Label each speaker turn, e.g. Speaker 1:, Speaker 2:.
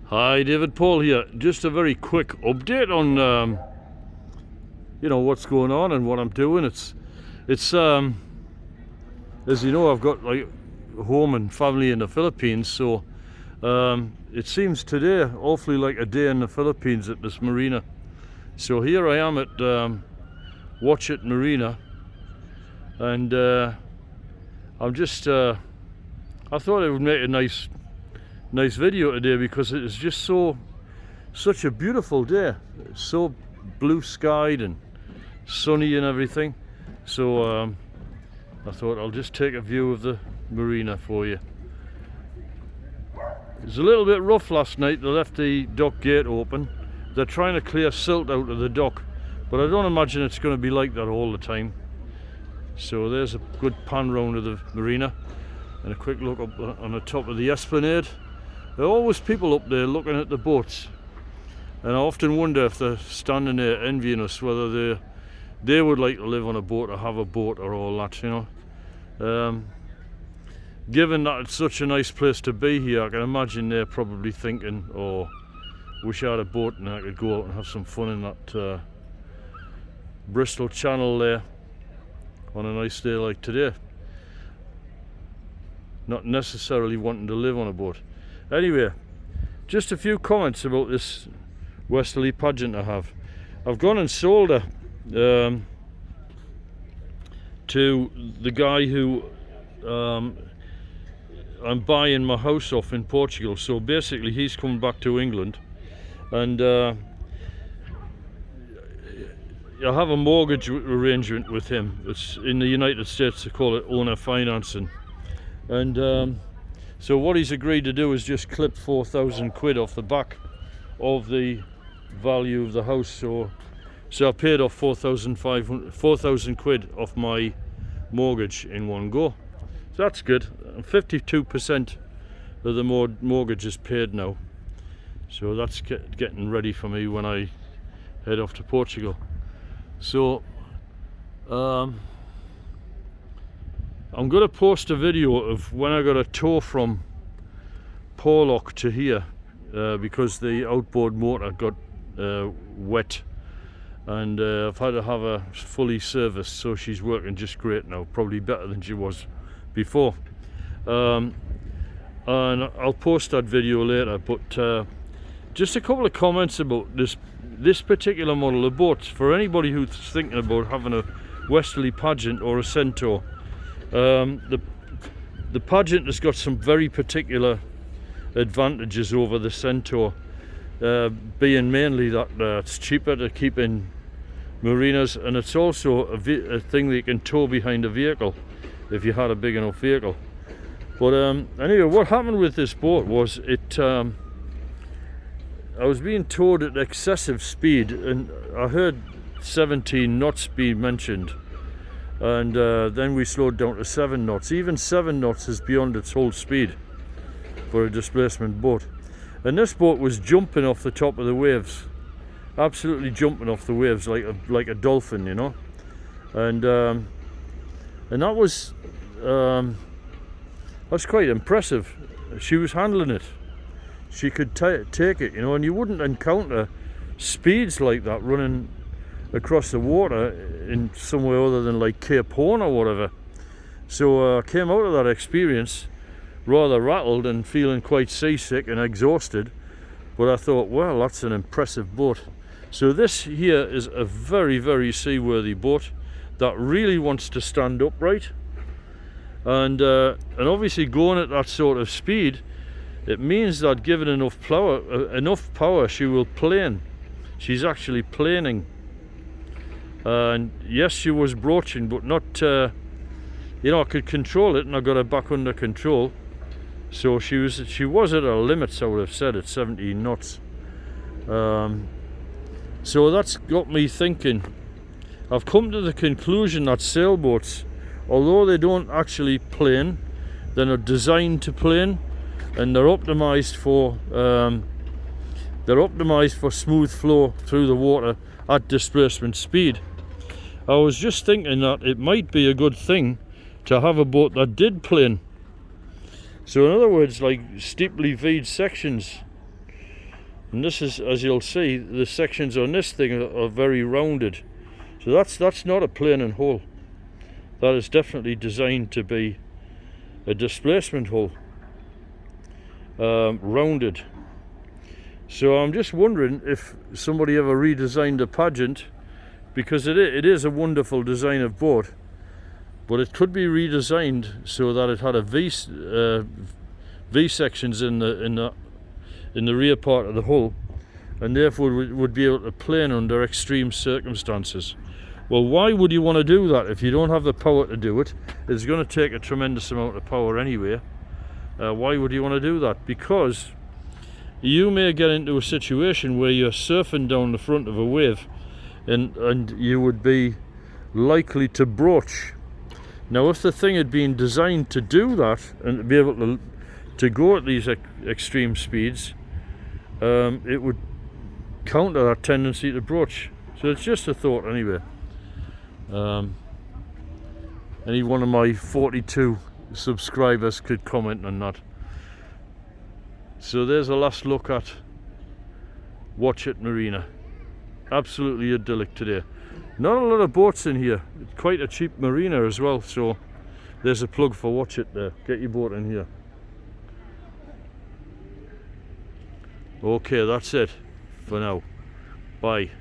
Speaker 1: Hi, David Paul here. Just a very quick update on what's going on and what I'm doing. It's as you know, I've got like home and family in the Philippines, so it seems today awfully like a day in the Philippines at this marina. So here I am at Watch It Marina, and I'm just I thought it would make a nice video today because it is just such a beautiful day. It's so blue skied and sunny and everything. So I thought I'll just take a view of the marina for you. It was a little bit rough last night. They left the dock gate open. They're trying to clear silt out of the dock, but I don't imagine it's going to be like that all the time. So there's a good pan round of the marina and a quick look up on the top of the esplanade. There are always people up there looking at the boats, and I often wonder if they're standing there envying us, whether they would like to live on a boat or have a boat or all that, you know. Given that it's such a nice place to be here, I can imagine they're probably thinking, oh, wish I had a boat and I could go out and have some fun in that Bristol Channel there on a nice day like today. Not necessarily wanting to live on a boat. Anyway, just a few comments about this Westerly Pageant I have. I've gone and sold her to the guy who I'm buying my house off in Portugal. So basically he's coming back to England, and I have a mortgage arrangement with him. It's in the United States, they call it owner financing, and so what he's agreed to do is just clip 4,000 quid off the back of the value of the house. So I paid off 4,000 quid off my mortgage in one go. So that's good. 52% of the mortgage is paid now. So that's getting ready for me when I head off to Portugal. So I'm going to post a video of when I got a tow from Porlock to here because the outboard motor got wet, and I've had to have her fully serviced, so she's working just great now, probably better than she was before. And I'll post that video later, but just a couple of comments about this particular model of boat for anybody who's thinking about having a Westerly Pageant or a Centaur. The Pageant has got some very particular advantages over the Centaur, being mainly that it's cheaper to keep in marinas, and it's also a thing that you can tow behind a vehicle if you had a big enough vehicle. But anyway, what happened with this boat was I was being towed at excessive speed, and I heard 17 knots being mentioned. And then we slowed down to 7 knots. Even 7 knots is beyond its whole speed for a displacement boat. And this boat was jumping off the top of the waves, absolutely jumping off the waves like a dolphin, you know. And that was that's quite impressive. She was handling it. She could take it, you know. And you wouldn't encounter speeds like that running across the water in somewhere other than like Cape Horn or whatever. So I came out of that experience rather rattled and feeling quite seasick and exhausted, but I thought, well, that's an impressive boat. So this here is a very, very seaworthy boat that really wants to stand upright, and obviously going at that sort of speed, it means that given enough power, she will plane. She's actually planing. And yes, she was broaching, but not, I could control it, and I got her back under control. So she was at her limits, I would have said, at 17 knots. So that's got me thinking. I've come to the conclusion that sailboats, although they don't actually plane, they're not designed to plane, and they're optimized for smooth flow through the water at displacement speed. I was just thinking that it might be a good thing to have a boat that did plane. So in other words, like steeply V'd sections, And this is, as you'll see, the sections on this thing are very rounded. So that's not a planing hull. That is definitely designed to be a displacement hull, rounded. So I'm just wondering if somebody ever redesigned a Pageant, because it is a wonderful design of boat, but it could be redesigned so that it had a V sections in the rear part of the hull, and therefore would be able to plane under extreme circumstances. Well, why would you want to do that if you don't have the power to do it? It's going to take a tremendous amount of power anyway. Why would you want to do that? Because you may get into a situation where you're surfing down the front of a wave and you would be likely to broach. Now, if the thing had been designed to do that and to be able to go at these extreme speeds, it would counter that tendency to broach. So it's just a thought anyway. Any one of my 42 subscribers could comment on that. So there's a last look at Watchet Marina. Absolutely idyllic today. Not a lot of boats in here. It's quite a cheap marina as well, so there's a plug for Watchet there. Get your boat in here. Okay, that's it for now. Bye.